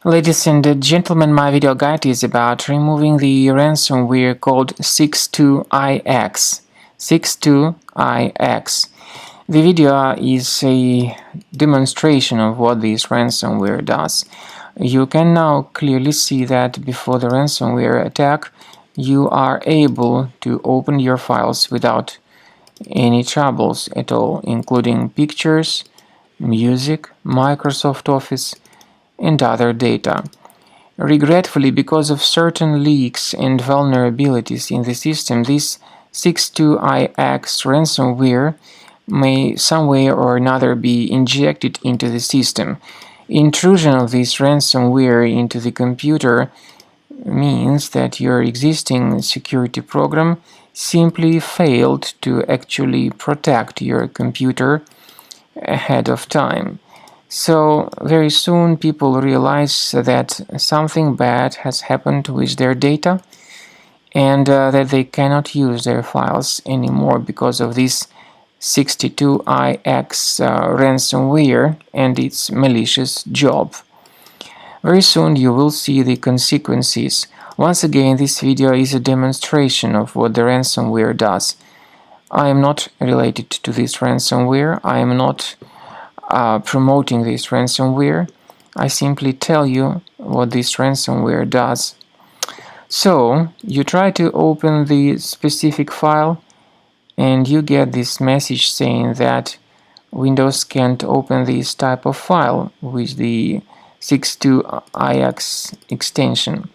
Ladies and gentlemen, my video guide is about removing the ransomware called 62IX. 62IX. The video is a demonstration of what this ransomware does. You can now clearly see that before the ransomware attack, you are able to open your files without any troubles at all, including pictures, music, Microsoft Office, and other data. Regretfully, because of certain leaks and vulnerabilities in the system, this 62IX ransomware may some way or another be injected into the system. Intrusion of this ransomware into the computer means that your existing security program simply failed to actually protect your computer ahead of time. So very soon people realize that something bad has happened with their data and that they cannot use their files anymore because of this 62IX ransomware and its malicious job. Very soon you will see the consequences. Once again, this video is a demonstration of what the ransomware does. I am not related to this ransomware. I am not promoting this ransomware. I simply tell you what this ransomware does. So you try to open the specific file and you get this message saying that Windows can't open this type of file with the 62IX extension.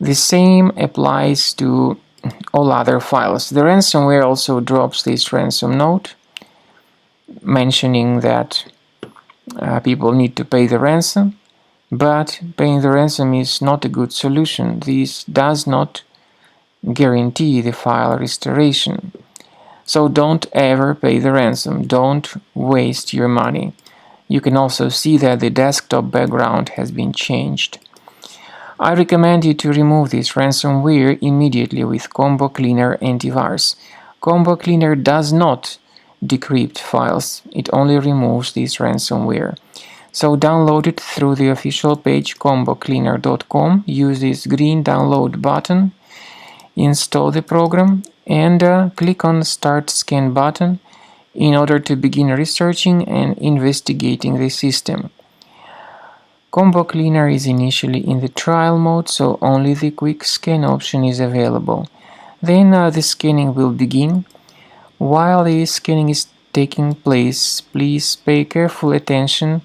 The same applies to all other files. The ransomware also drops this ransom note mentioning that people need to pay the ransom, but paying the ransom is not a good solution. This does not guarantee the file restoration. So don't ever pay the ransom. Don't waste your money. You can also see that the desktop background has been changed. I recommend you to remove this ransomware immediately with Combo Cleaner Antivirus. Combo Cleaner does not decrypt files, it only removes this ransomware. So download it through the official page combocleaner.com, use this green download button, install the program, and click on Start Scan button in order to begin researching and investigating the system. Combo Cleaner is initially in the trial mode, so only the quick scan option is available. Then the scanning will begin. While the scanning is taking place, please pay careful attention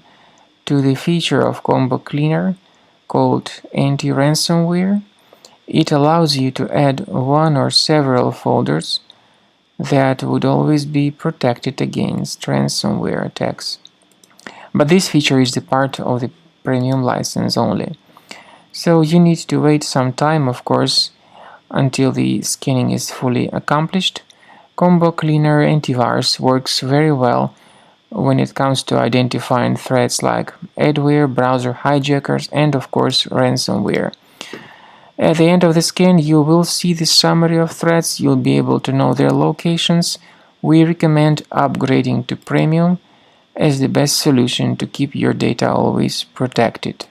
to the feature of Combo Cleaner called anti-ransomware. It allows you to add one or several folders that would always be protected against ransomware attacks. But this feature is the part of the premium license only. So you need to wait some time, of course, until the scanning is fully accomplished. Combo Cleaner Antivirus works very well when it comes to identifying threats like adware, browser hijackers, and of course ransomware. At the end of the scan, you will see the summary of threats. You'll be able to know their locations. We recommend upgrading to Premium as the best solution to keep your data always protected.